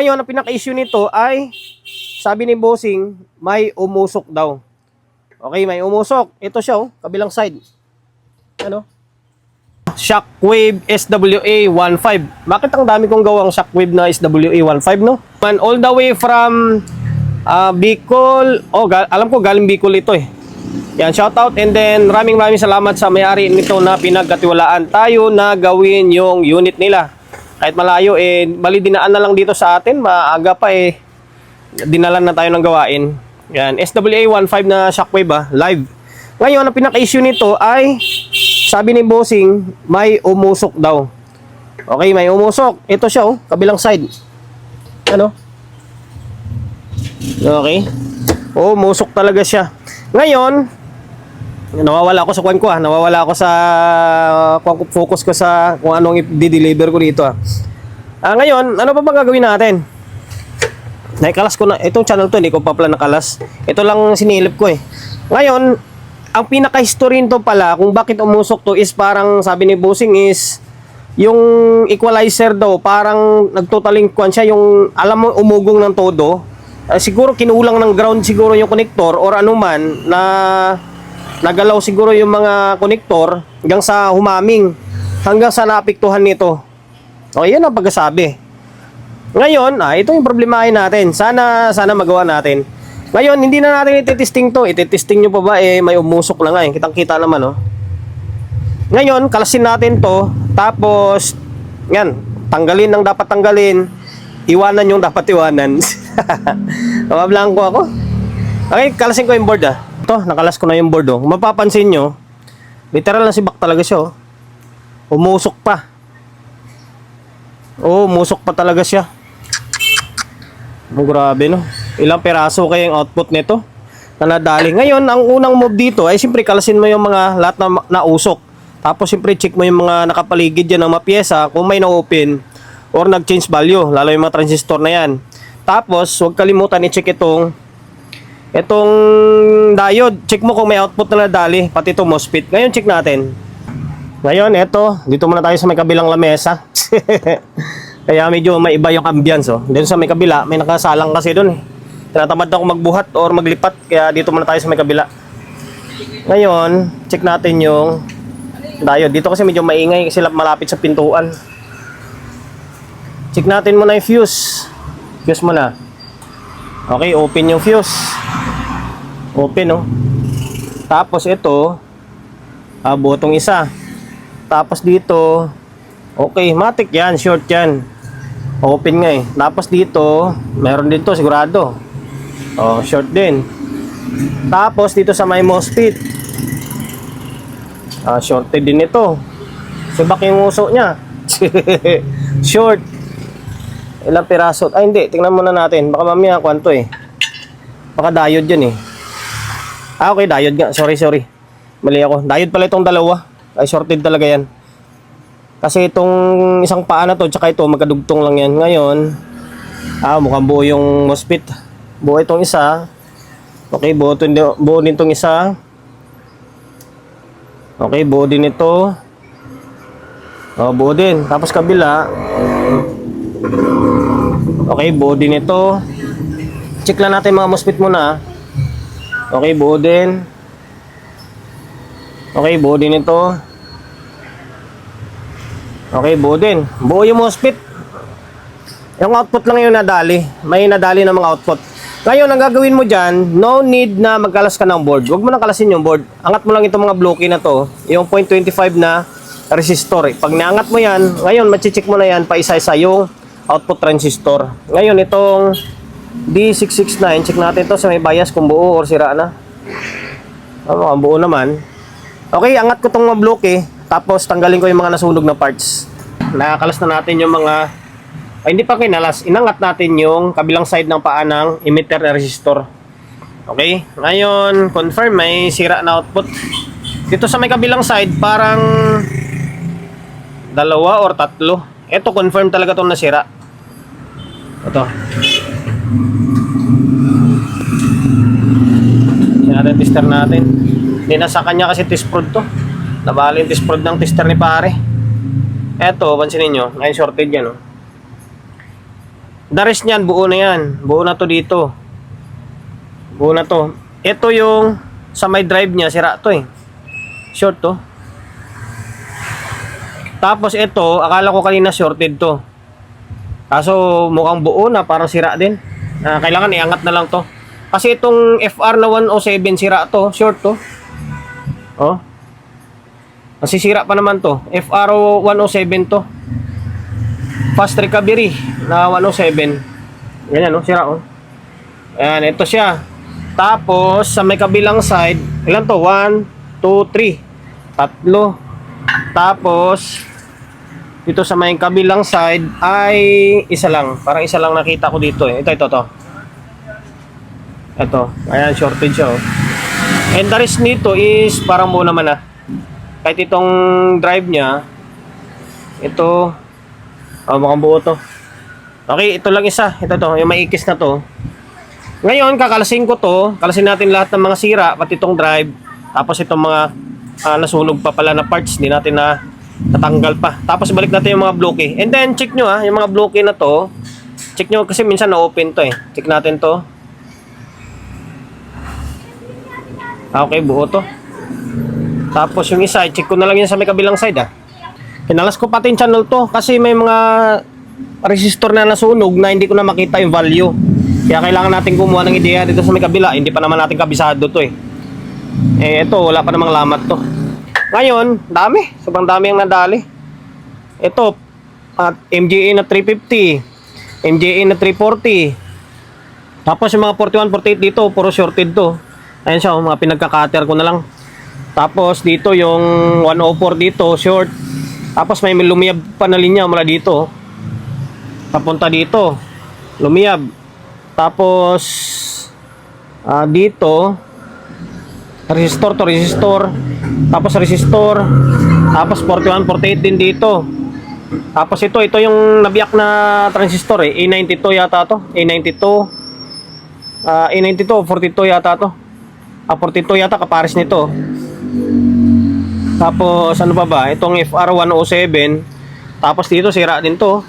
Ngayon, ang pinaka-issue nito ay, sabi ni Bossing, may umusok daw. Okay, may umusok. Ito siya, oh, kabilang side. Ano? Shockwave SWA-15. Bakit ang dami kong gawang Shockwave na SWA-15, no? And all the way from Bicol. Oh, alam ko galing Bicol ito eh. Yan, shout out, and then maraming salamat sa may-ari nito na pinagkatiwalaan tayo na gawin yung unit nila. Kahit malayo eh, bali dinaan na lang dito sa atin, maaga pa eh, dinalan na tayo ng gawain. Yan, SWA-15 na Shockwave live. Ngayon, ang pinaka-issue nito ay, sabi ni Bossing, may umusok daw. Okay, may umusok. Ito siya, oh, kabilang side. Ano? Okay. Oh, umusok talaga siya. Ngayon, nawawala ako sa kwan ko nawawala ako sa focus ko sa kung anong i-deliver ko dito ngayon, ano pa bang gagawin natin? Naikalas ko na, itong channel to, hindi ko pa pala nakalas. Ito lang sinilip ko eh. Ngayon, ang pinaka-history nito pala, kung bakit umusok to is parang sabi ni Bossing is, yung equalizer daw, parang nagtotaling kwan siya, yung alam mo, umugong ng todo. Siguro kinulang ng ground siguro yung connector or anuman na nagalaw siguro yung mga connector hanggang sa humaming, hanggang sa naapektuhan nito. O, yun ang pagkasabi. Ngayon, ito yung problemahin natin. Sana magawa natin. Ngayon, hindi na natin ititesting to. Ititesting nyo pa ba? May umusok na nga eh. Kitang-kita naman, oh. Ngayon, kalasin natin to. Tapos, yan, tanggalin ang dapat tanggalin. Iwanan yung dapat iwanan. Mablanko ako. Okay, kalasin ko yung board Ito, nakalas ko na yung board oh. Mapapansin nyo, literal na sibak talaga siya oh. Umusok pa. Oh, umusok pa talaga siya. Oh, grabe no. Ilang peraso kaya yung output nito na nadali. Ngayon, ang unang move dito ay siyempre kalasin mo yung mga lahat na nausok. Tapos siyempre check mo yung mga nakapaligid dyan ng mga pyesa kung may na-open or nag-change value, lalo yung mga transistor na yan. Tapos, huwag kalimutan i-check itong diode. Check mo kung may output na nadali, pati itong MOSFET. Ngayon, check natin. Ngayon, eto, dito muna tayo sa may kabilang lamesa. Kaya medyo may iba yung ambience, oh. Dito sa may kabila, may nakasalang kasi doon, eh. Tinatamad ako magbuhat or maglipat, kaya dito muna tayo sa may kabila. Ngayon, check natin yung diode. Dito kasi medyo maingay kasi malapit sa pintuan. Check natin muna yung fuse. Fuse muna. Okay, open yung fuse. Open, oh. Tapos ito, butong isa. Tapos dito, okay, matik yan, short yan. Open nga eh. Tapos dito, meron din to sigurado. Oh, short din. Tapos dito sa may MOSFET, shorted din ito. Sibak yung uso niya. Short. Ilang piraso? Ay hindi, tingnan muna natin. Baka mamaya kwanto eh. Baka diode yan eh. Okay, diode nga. Sorry. Mali ako. Diode pala itong dalawa. Ay, shorted talaga yan. Kasi itong isang paa na to, tsaka ito, magkadugtong lang yan. Ngayon, mukhang buo yung MOSFET. Buo itong isa. Okay, buo din itong isa. Okay, buo din ito. Buo din. Tapos kabila. Okay, buo din ito. Check lang natin mga MOSFET muna. Okay, buo din. Okay, buo din ito. Okay, buo din. Buo yung MOSFET. Yung output lang yung nadali. May nadali ng mga output. Ngayon, ang gagawin mo dyan, no need na magkalas ka ng board. Huwag mo nang kalasin yung board. Angat mo lang itong mga blocky na to. Yung 0.25 na resistor. Pag naangat mo yan, ngayon, machicheck mo na yan pa isa-isa yung output transistor. Ngayon, itong D669, check natin to sa may bias kung buo or sira na. Ang buo naman. Okay, angat ko itong mga blocky. Tapos, tanggalin ko yung mga nasunog na parts. Nakakalas na natin yung mga... Ay, hindi pa kinalas. Inangat natin yung kabilang side ng paa ng emitter na resistor. Okay? Ngayon, confirm may sira na output. Dito sa may kabilang side, parang 2 or 3. Ito, confirm talaga itong nasira. Ito. Yan natin, tester natin. Hindi na sa kanya kasi test prod to. Nabali yung test prod ng tester ni pare. Eto, pansinin nyo. Ngayon shorted yan, oh. The rest niyan, buo na yan. Buo na to dito. Buo na to. Ito yung sa may drive niya, sira to eh. Short to. Tapos ito, akala ko kanina shorted to. Kaso mukhang buo na, parang sira din. Kailangan iangat na lang to. Kasi itong FR na 107 sira to, short to. Oh. Nasisira pa naman to. FR 107 to. Fast recovery na 107. Ganyan no, sira oh. Ayan, ito siya. Tapos sa may kabilang side, ilan to? 1, 2, 3. Tatlo. Tapos dito sa may kabilang side ay isa lang. Parang isa lang nakita ko dito eh. Ito to. Ito. Ayan, shortage siya oh. And the rest nito is parang buo naman ah. Kahit itong drive niya, ito, mukhang buo to. Okay, ito lang isa. Ito to, yung maikis na to. Ngayon, kakalasin ko to. Kalasin natin lahat ng mga sira, pati itong drive. Tapos itong mga nasunog pa pala na parts, hindi natin na natanggal pa. Tapos balik natin yung mga bloke. And then, check nyo yung mga bloke na to. Check nyo kasi minsan na-open to eh. Check natin to. Okay, buo to. Tapos yung isa, check ko na lang yan sa may kabilang side ah. Kinalas ko pati yung channel to kasi may mga resistor na nasunog na hindi ko na makita yung value. Kaya kailangan natin kumuha ng ideya dito sa may kabila. Hindi pa naman natin kabisado to eh. Ito, wala pa namang lamat to. Ngayon, dami. Sobrang dami ang nadali. Ito, MJA na 350. MJA na 340. Tapos yung mga 41, 48 dito, puro shorted to. Ayan siya, mga pinagka-cutter ko na lang. Tapos dito yung 104 dito, short. Tapos may lumiyab pa na linya mula dito. Papunta dito. Lumiyab. Tapos dito resistor to resistor. Tapos resistor. Tapos 41, 48 din dito. Tapos ito yung nabiyak na transistor eh. A92 yata to. A92. A92, 42 yata to. 42 yata kapares nito. Tapos ano pa ba? Itong FR 107. Tapos dito sira din to.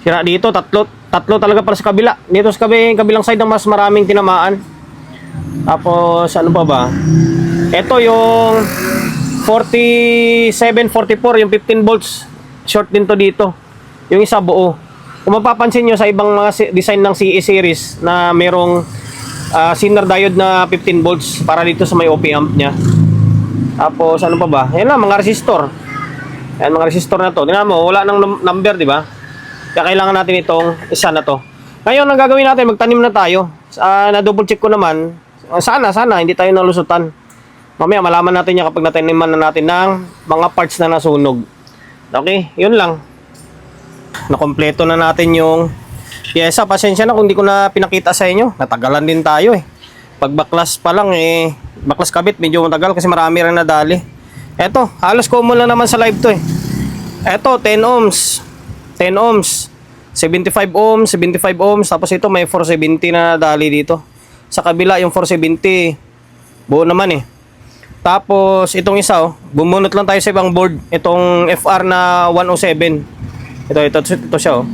Sira dito, tatlo talaga para sa kabila. Dito sa kabilang side ang mas maraming tinamaan. Tapos ano pa ba? Ito yung 4744, yung 15 volts. Short din to dito. Yung isa buo. Kung mapapansin nyo sa ibang mga design ng CE series na merong Zener diode na 15 volts para dito sa may OP amp nya. Tapos ano pa ba? Ayan na, mga resistor. Ayan, mga resistor na to. Tingnan mo, wala nang number, di ba? Kaya kailangan natin itong isa na to. Ngayon, ang gagawin natin, magtanim na tayo. Na-double check ko naman. Sana, hindi tayo nalusutan. Mamaya, malaman natin yan kapag nataniman na natin ng mga parts na nasunog. Okay, yun lang. Nakompleto na natin yung pyesa. Pasensya na kung di ko na pinakita sa inyo. Natagalan din tayo eh. Pag baklas pa lang eh, baklas kabit medyo matagal kasi marami rin nadali. Eto, halos common lang naman sa live to eh. Eto, 10 ohms. 10 ohms. 75 ohms, 75 ohms. Tapos ito may 470 na nadali dito. Sa kabila yung 470, buo naman eh. Tapos itong isa bumunot lang tayo sa ibang board. Itong FR na 107. Ito siya oh.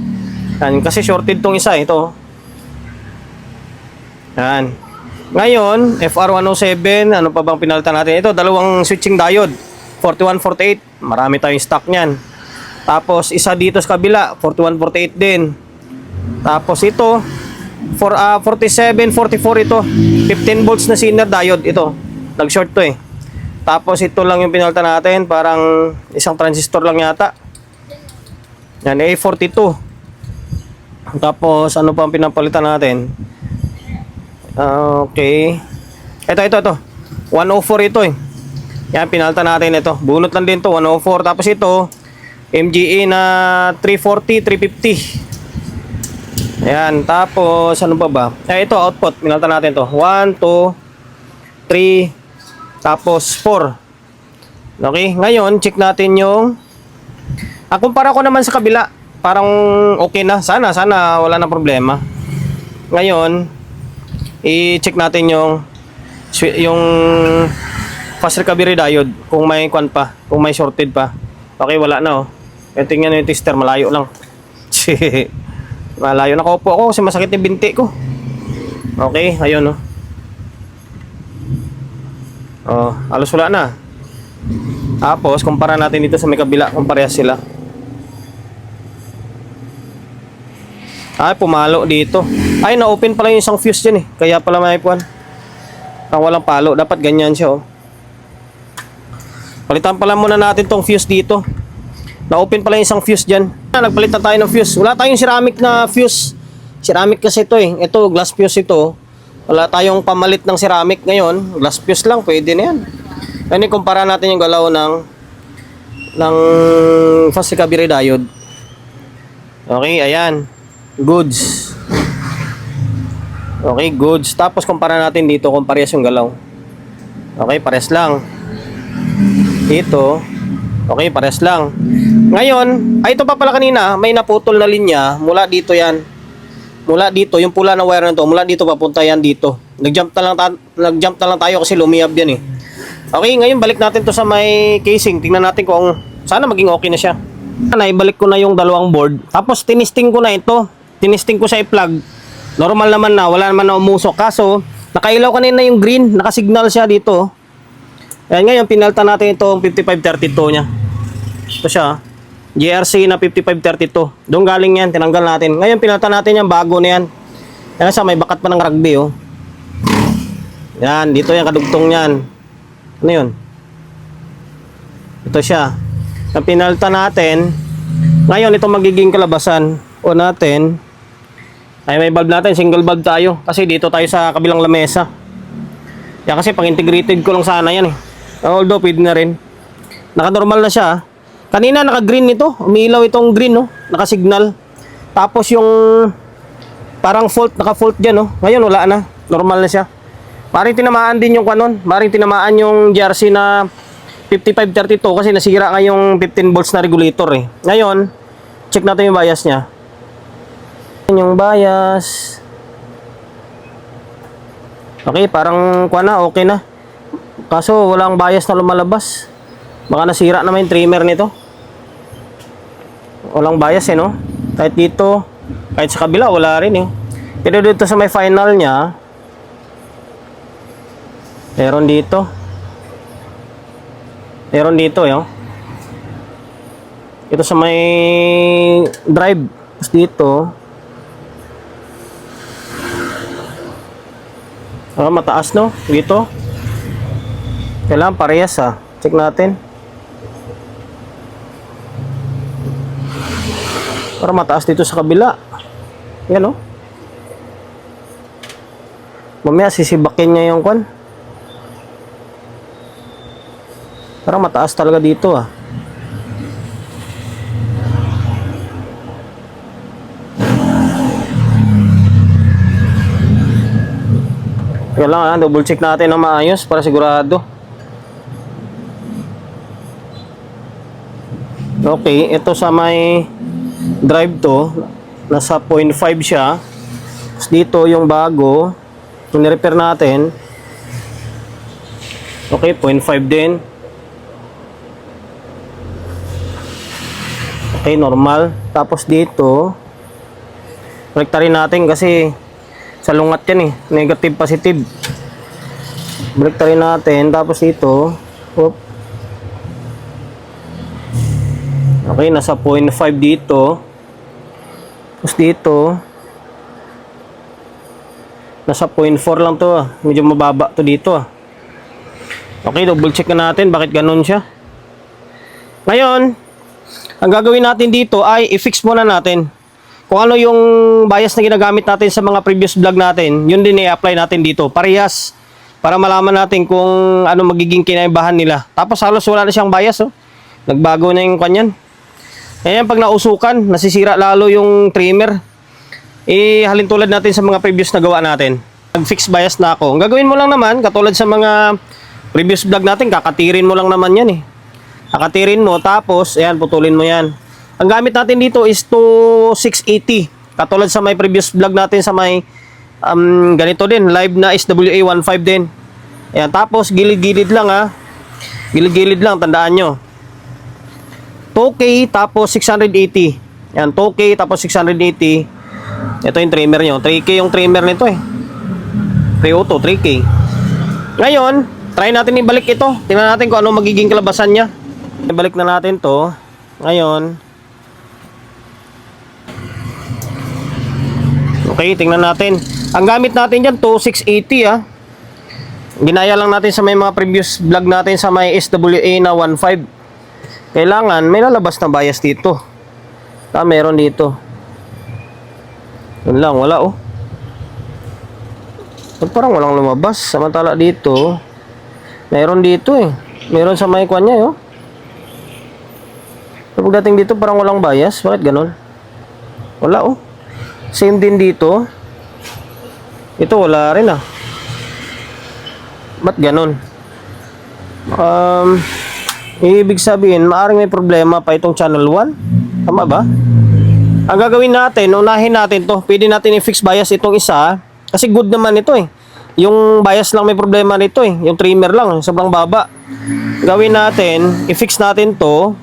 Yan, kasi shorted tong isa ito. Yan. Ngayon, FR107, ano pa bang pinalitan natin? Ito, dalawang switching diode. 4148, marami tayong stock niyan. Tapos isa dito sa kabila, 4148 din. Tapos ito, 4744 ito. 15 volts na Zener diode ito. Nag-short to eh. Tapos ito lang yung pinalitan natin, parang isang transistor lang yata. Yan, A42. Tapos ano pa ang pinapalitan natin? Okay. Ito. 104 ito eh. Yan, pinalitan natin ito. Bunot lang din to, 104. Tapos ito, MGA na 340, 350. Ayan, tapos ano pa ba? Ito, output. Pinalitan natin to. 1, 2, 3, tapos 4. Okay, ngayon, check natin yung kumpara ko naman sa kabila. Parang okay na. Sana wala na problema. Ngayon, i-check natin yung fast recovery diode kung may kung may shorted pa. Okay, wala na oh. Tingnan nyo yung tester, malayo lang. Malayo nakaupo ako kasi masakit yung binti ko. Okay, ayun, oh. Oh, halos wala na. Tapos, kumpara natin dito sa may kabila kung parehas sila. Ay, pumalo dito. Ay, na-open pala yung isang fuse dyan eh. Kaya pala may puwan. Ang walang palo. Dapat ganyan siya, oh. Palitan pala muna natin tong fuse dito. Na-open pala yung isang fuse dyan. Nagpalit na tayo ng fuse. Wala tayong ceramic na fuse. Ceramic kasi ito eh. Ito, glass fuse ito. Wala tayong pamalit ng ceramic ngayon. Glass fuse lang, pwede na yan. Ngayon, kumpara natin yung galaw ng fast recovery diode. Okay, ayan. Goods. Okay, goods. Tapos, kumpara natin dito kung parehas yung galaw. Okay, parehas lang. Dito. Okay, parehas lang. Ngayon, ay ito pa pala kanina, may naputol na linya. Mula dito yan. Mula dito, yung pula na wire na to, mula dito papunta yan dito. Nag-jump na lang tayo kasi lumiyab yan eh. Okay, ngayon balik natin to sa may casing. Tingnan natin kung sana maging okay na siya. Ibalik ko na yung dalawang board. Tapos tinisting ko na ito. Tinisting ko sa i-plug. Normal naman na, wala naman na umusok. Kaso, nakailaw kanina yung green. Nakasignal siya dito. Ayan, ngayon pinalta natin itong 5532 niya. Ito siya. GRC na 5532. Doon galing yan, tinanggal natin. Ngayon pinalta natin yung bago na yan. Yan siya, may bakat pa ng rugby oh. Yan, dito yung kadugtong yan. Ano yun? Ito siya. Na pinalta natin. Ngayon, ito magiging kalabasan. O natin. Ay, may bulb natin. Single bulb tayo. Kasi dito tayo sa kabilang lamesa. Yan kasi pang-integrated ko lang sana yan eh. Although, pwede na rin. Naka-normal na siya. Kanina, naka-green nito. Umiilaw itong green, no? Naka-signal. Tapos yung parang fault, naka-fault dyan, no? Ngayon, wala na. Normal na siya. Maring tinamaan din yung kanon. Maring tinamaan yung GRC na 5532 kasi nasira nga yung 15 volts na regulator eh. Ngayon, check natin yung bias niya. Yung bias. Okay, parang kuha na, okay na. Kaso walang bias na lumalabas. Baka nasira naman yung trimmer nito. Walang bias eh, no? Kahit dito, kahit sa kabila, wala rin eh. Pero dito sa may final niya, meron dito. Meron dito, yun. Ito sa may drive. Tapos dito. Mataas, no? Dito. Kailangan parehas, ha. Check natin. Para mataas dito sa kabila. Yan, no? Mamaya sisibakin niya yung kwan. Parang mataas talaga dito ah. Kaya lang ah, double check natin na maayos para sigurado. Okay, ito sa may drive to, nasa 0.5 siya. Tapos dito yung bago, yung ni-repair natin. Okay, 0.5 din. Okay, normal. Tapos dito, balik rin natin kasi sa lungat yan eh. Negative, positive. Balik rin natin. Tapos dito, whoop. Okay, nasa 0.5 dito. Tapos dito, nasa 0.4 lang to ah. Medyo mababa to dito ah. Okay, double check na natin bakit ganun siya. Ngayon, ang gagawin natin dito ay i-fix muna natin kung ano yung bias na ginagamit natin sa mga previous vlog natin. Yun din i-apply natin dito. Parehas. Para malaman natin kung ano magiging kinaibahan nila. Tapos halos wala na siyang bias. Oh. Nagbago na yung kanyan. Ayan, pag nausukan, nasisira lalo yung trimmer. Halin tulad natin sa mga previous na gawa natin. Nag-fix bias na ako. Ang gagawin mo lang naman, katulad sa mga previous vlog natin, kakatirin mo lang naman yan eh. Kakatirin mo, tapos, ayan, putulin mo yan. Ang gamit natin dito is 2680. Katulad sa may previous vlog natin sa may ganito din, live na SWA15 din. Ayan, tapos gilid-gilid lang ha. Gilid-gilid lang, tandaan nyo. 2K tapos 680. Ayan, 2K tapos 680. Ito yung trimmer nyo. 3K yung trimmer nito eh. 302, 3K. Ngayon, try natin ibalik ito. Tingnan natin kung ano magiging kalabasan niya. Ibalik na natin to. Ngayon. Okay, tingnan natin. Ang gamit natin dyan, 2680 ah. Ginaya lang natin sa may mga previous vlog natin sa may SWA na 1.5. Kailangan may lalabas na bias dito. Meron dito. Yun lang, wala oh. Parang walang lumabas. Samantala dito, meron dito eh. Meron sa may kwan niya oh. Pagdating dito parang walang bias. Bakit ganun? Wala oh. Same din dito. Ito wala rin ah. Ba't ganun? Ibig sabihin, maaaring may problema pa itong channel 1. Tama ba? Ang gagawin natin, unahin natin to. Pwede natin i-fix bias itong isa. Kasi good naman ito eh. Yung bias lang may problema nito eh. Yung trimmer lang, sobrang baba. Gawin natin, i-fix natin to.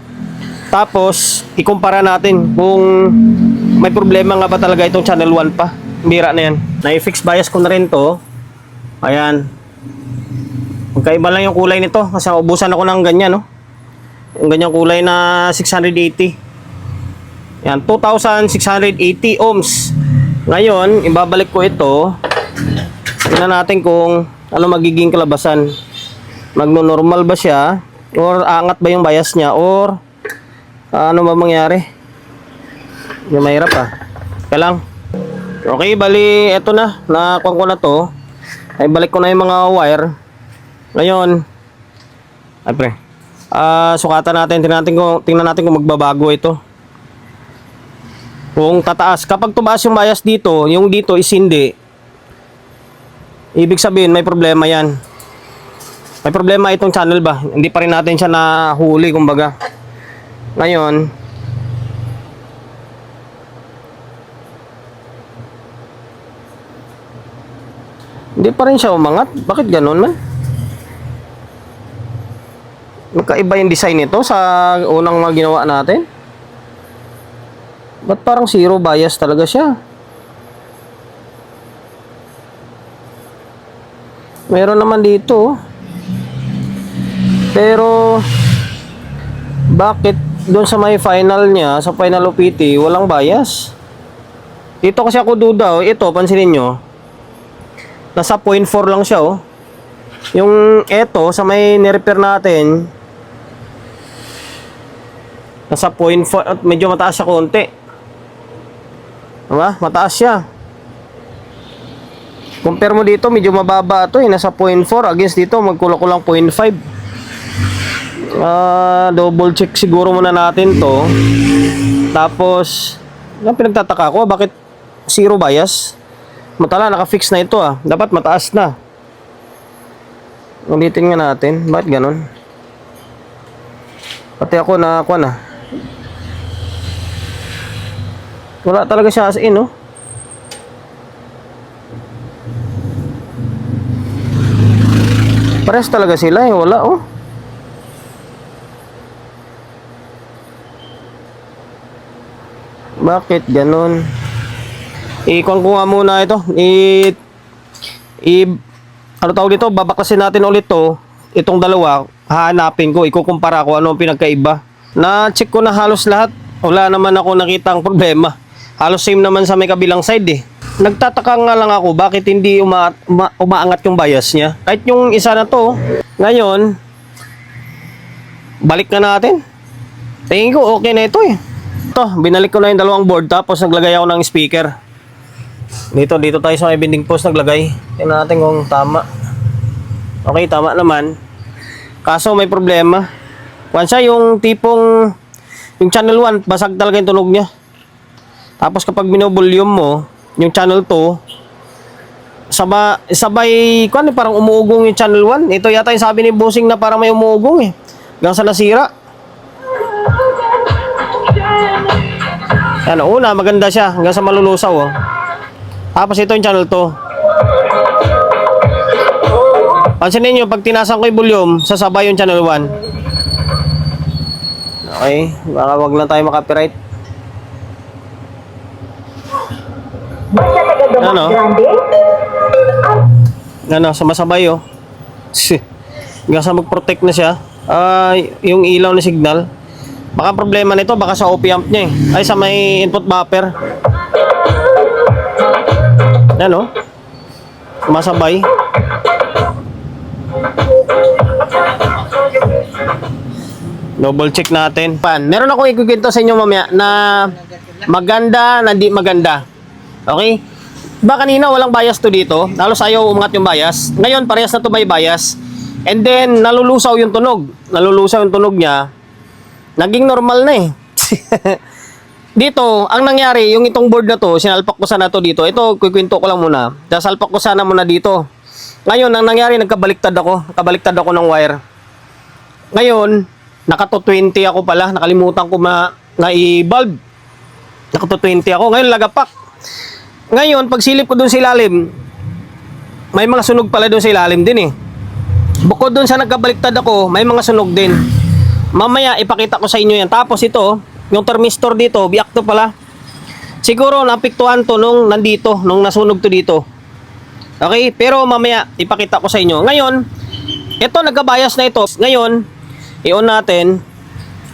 Tapos, ikumpara natin kung may problema nga ba talaga itong channel 1 pa. Bira na yan. Na-i-fix bias ko na rin to. Ayan. Magkaiba lang yung kulay nito. Kasi ubusan ako ng ganyan no. Yung ganyang kulay na 680. Yan, 2,680 ohms. Ngayon, ibabalik ko ito. Tingnan natin kung ano magiging kalabasan. Magno-normal ba siya? Or aangat ba yung bias niya? Or ano ba mangyari? Yung mahirap ah. Kaya lang. Okay, bali, eto na. Nakuha ko na to. Ay, balik ko na yung mga wire. Ngayon, ay pre. Sukatan natin. Tingnan natin kung magbabago ito. Kung tataas, kapag tumaas yung bias dito, yung dito is hindi. Ibig sabihin may problema yan. May problema itong channel ba? Hindi pa rin natin siya nahuli kumbaga. Ngayon, hindi pa rin siya umangat. Bakit ganun man? Magkaiba yung design nito sa unang mga ginawa natin. Ba't parang zero bias talaga siya? Meron naman dito. Pero bakit doon sa may final niya, sa final OPT, walang bias? Dito kasi ako duda oh. Ito, pansinin nyo. Nasa 0.4 lang siya oh. Yung eto, sa may nirepair natin, nasa 0.4 at medyo mataas siya konti. Diba? Mataas siya. Compare mo dito, medyo mababa ito eh. Nasa 0.4 against dito, magkulang-kulang 0.5. Double check siguro muna natin to. Tapos, ang pinagtataka ko, bakit zero bias? Matala, naka-fix na ito ah. Dapat mataas na. Ulitin nga natin. Bakit ganun? Pati ako na na. Wala talaga siya as in, no? Pares talaga sila eh. Wala, oh. Bakit ganun? Ikon ko nga muna ito. Ano tawag dito? Babaklasin natin ulit to. Itong dalawa. Hahanapin ko. Ikukumpara ko ano ang pinagkaiba. Na-check ko na halos lahat. Wala naman ako nakitang problema. Halos same naman sa may kabilang side eh. Nagtataka nga lang ako bakit hindi umaangat yung bias niya. Kahit yung isa na to. Ngayon, balik na natin. Tingin ko okay na ito eh. Ito, binalik ko na yung dalawang board tapos naglagay ako ng speaker. Dito tayo sa may binding post naglagay. Tingnan natin kung tama. Okay, tama naman. Kaso may problema. Kung siya yung tipong yung channel 1, basag talaga yung tunog niya. Tapos kapag binovolume mo, yung channel 2, sabay, parang umuugong yung channel 1. Ito yata yung sabi ni Bossing na parang may umuugong eh. Hanggang sa nasira. Yan, una, maganda siya. Hanggang sa malulusaw oh. Tapos ito yung channel 2. Pansinin nyo, pag tinasan ko yung volume, sasabay yung channel 1. Okay, baka wag lang tayo makapiright. Ano? Ano, sumasabay oh. Hanggang sa mag-protect na siya. Yung ilaw na signal. Baka problema nito, baka sa OP amp niya eh. Ay, sa may input buffer. Ano? Sumasabay. Double check natin. Meron akong ikukwento sa inyo mamaya na maganda, na di maganda. Okay? Ba kanina walang bias to dito. Halos ayaw umangat yung bias. Ngayon parehas na to may bias. And then nalulusaw yung tunog. Nalulusaw yung tunog niya. Naging normal na eh. Dito, ang nangyari, yung itong board na to, sinalpak ko sana to dito. Ito, kukwento ko lang muna. Salpak ko sana muna dito. Ngayon, ang nangyari, nagkabaliktad ako. Nakabaliktad ako ng wire. Ngayon, naka 220 ako pala. Nakalimutan ko na i-bulb. Naka 220 ako. Ngayon, lagapak. Ngayon, pag silip ko dun sa ilalim, may mga sunog pala dun sa ilalim din eh. Bukod dun sa nagkabaliktad ako, may mga sunog din. Mamaya, ipakita ko sa inyo yan. Tapos ito, yung thermistor dito, biyak to pala. Siguro, napiktuhan to nung nandito, nung nasunog to dito. Okay? Pero mamaya, ipakita ko sa inyo. Ngayon, ito, nagkabayas na ito. Ngayon, i-on natin.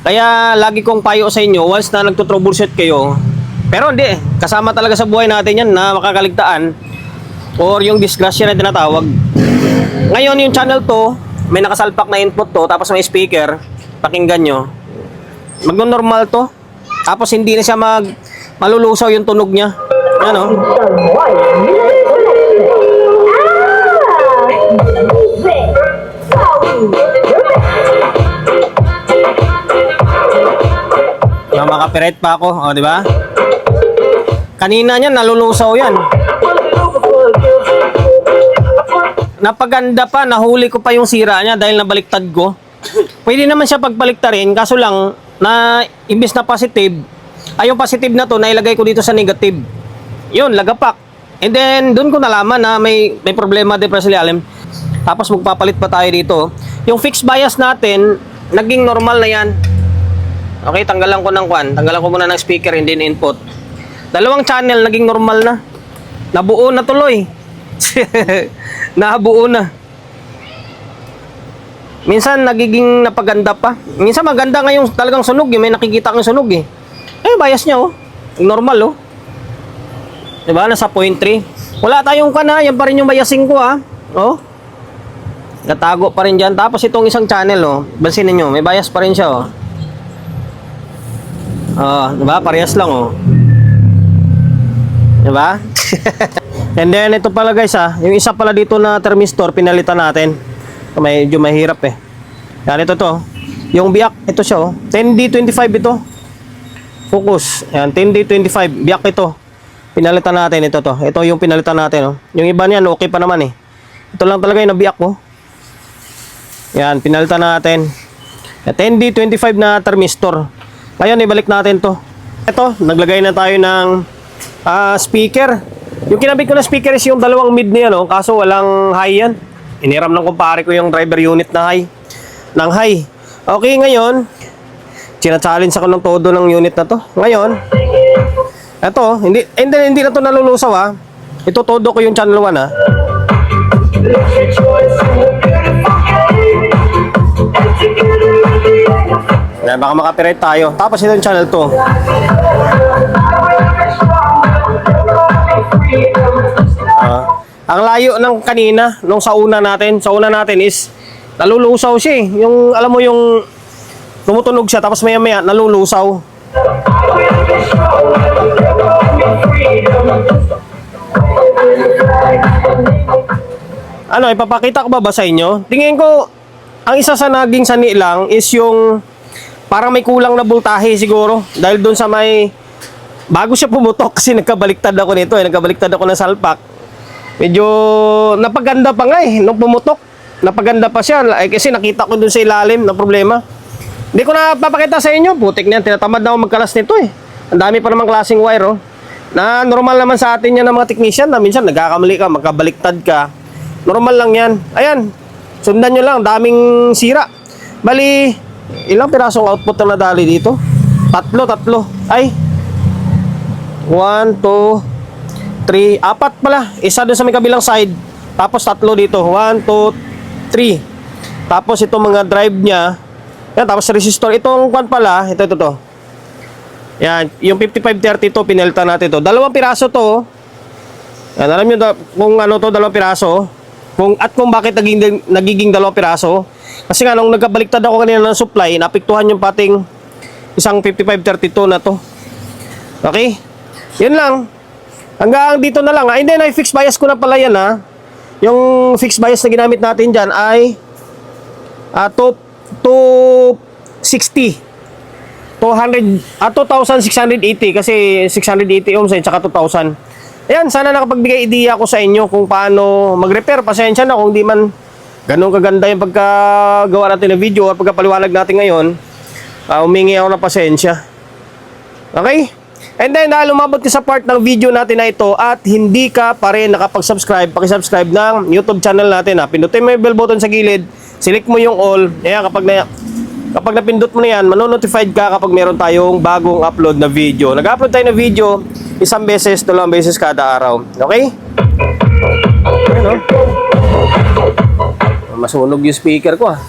Kaya, lagi kong payo sa inyo, once na nagtutroubleshoot kayo, pero hindi, kasama talaga sa buhay natin yan na makakaligtaan or yung disgrasya na tinatawag. Ngayon, yung channel to, may nakasalpak na input to, tapos may speaker, pakinggan nyo. Mag-normal to, tapos hindi na siya malulusaw yung tunog niya. Ano? Makaka-copyright pa ako, o, di ba? Kanina niyan, nalulusaw yan. Napaganda pa, nahuli ko pa yung sira niya dahil nabaliktad ko. Pwede naman siya pagbaliktarin, kaso lang, na imbis na positive, ay yung positive na to, nailagay ko dito sa negative. Yun, lagapak. And then, dun ko nalaman na may problema din para sa ilalim. Tapos magpapalit pa tayo dito. Yung fixed bias natin, naging normal na yan. Okay, tanggalan ko ng tanggalan ko muna ng speaker and then input. Dalawang channel naging normal na. Nabuo na tuloy. Nabuo na. Minsan nagiging napaganda pa. Minsan maganda ngayong talagang sunog, may nakikita kang sunog eh. Bias niya oh. Normal oh. 'Di ba? Nasa 0.3. Wala tayong yan pa rin yung biasing ko ah. Oh. Natago pa rin diyan. Tapos itong isang channel oh, bansinin niyo, may bias pa rin siya oh. Diba? Parehas lang oh. Diba? And then ito pala guys yung isa pala dito na thermistor pinalitan natin. Medyo mahirap eh. Yan ito to. Yung biak, ito siya oh. 10D25 ito. Focus. Yan, 10D25. Biak ito. Pinalitan natin ito to. Ito yung pinalitan natin oh. Yung iba niyan okay pa naman eh. Ito lang talaga yung nabiak oh. Yan, pinalitan natin. 10D25 na thermistor. Ngayon, ibalik natin to. Ito, naglagay na tayo ng speaker. Yung kinabit ko na speaker is yung dalawang mid niya, no? Kaso walang high yan. Iniram ng kumpare ko yung driver unit na high. Ng high. Okay, ngayon, challenge ako ng todo ng unit na to. Ngayon, ito, hindi na to nalulusaw ha. Ito todo ko yung channel 1 ha. Yan, baka makapirate tayo. Tapos ito yung channel 2. Ang layo ng kanina, nung sa una natin is nalulusaw siya eh. Yung, alam mo yung tumutunog siya, tapos maya maya nalulusaw. Ano, ipapakita ko ba sa inyo? Tingin ko, ang isa sa naging sani lang is yung parang may kulang na voltahe siguro. Dahil doon sa may, bago siya pumutok kasi nagkabaliktad ako nito eh. Nagkabaliktad ako ng salpak. Medyo napaganda pa nga eh. Nung pumutok, napaganda pa siya. Kasi nakita ko doon sa ilalim na problema. Hindi ko na papakita sa inyo. Putik na yan. Tinatamad na ako magkalas nito eh. Ang dami pa namang klaseng wire oh. Na normal naman sa atin yan ng mga technician na minsan nagkakamali ka, magkabaliktad ka. Normal lang yan. Ayan. Sundan nyo lang. Daming sira. Bali, ilang pirasong output na nadali dito? Tatlo. Ay. 1, 2, 3, 4 pala. Isa doon sa may kabilang side. Tapos 3 dito. 1, 2, 3. Tapos itong mga drive niya. Yan, tapos resistor. Itong kwan pala, ito. Yan, yung 5532 pinelta natin to. 2 piraso to. Yan, alam nyo kung ano to, 2 piraso. Kung bakit nagiging 2 piraso. Kasi nga nung nagkabaliktad ako kanina ng supply, napiktuhan yung pating isang 5532 na to. Okay? Yun lang. Hanggang dito na lang. And then, ay fixed bias ko na pala yan ha. Yung fixed bias na ginamit natin dyan ay 260. 2,680 kasi 680 ohms at saka 2,000. Ayan, sana nakapagbigay idea ako sa inyo kung paano mag-repair. Pasensya na kung di man ganun kaganda yung pagkagawa natin ng video at pagkapaliwanag natin ngayon. Humingi ako ng pasensya. Okay? And then, dahil umabot ka sa part ng video natin na ito at hindi ka pa rin nakapag-subscribe, pakisubscribe ng YouTube channel natin. Pindutin mo yung bell button sa gilid, select mo yung all. Ayan, kapag napindot mo na yan, manonotified ka kapag meron tayong bagong upload na video. Nag-upload tayo ng video, 1 beses, 2 beses kada araw. Okay? Ayan, masunog yung speaker ko ah.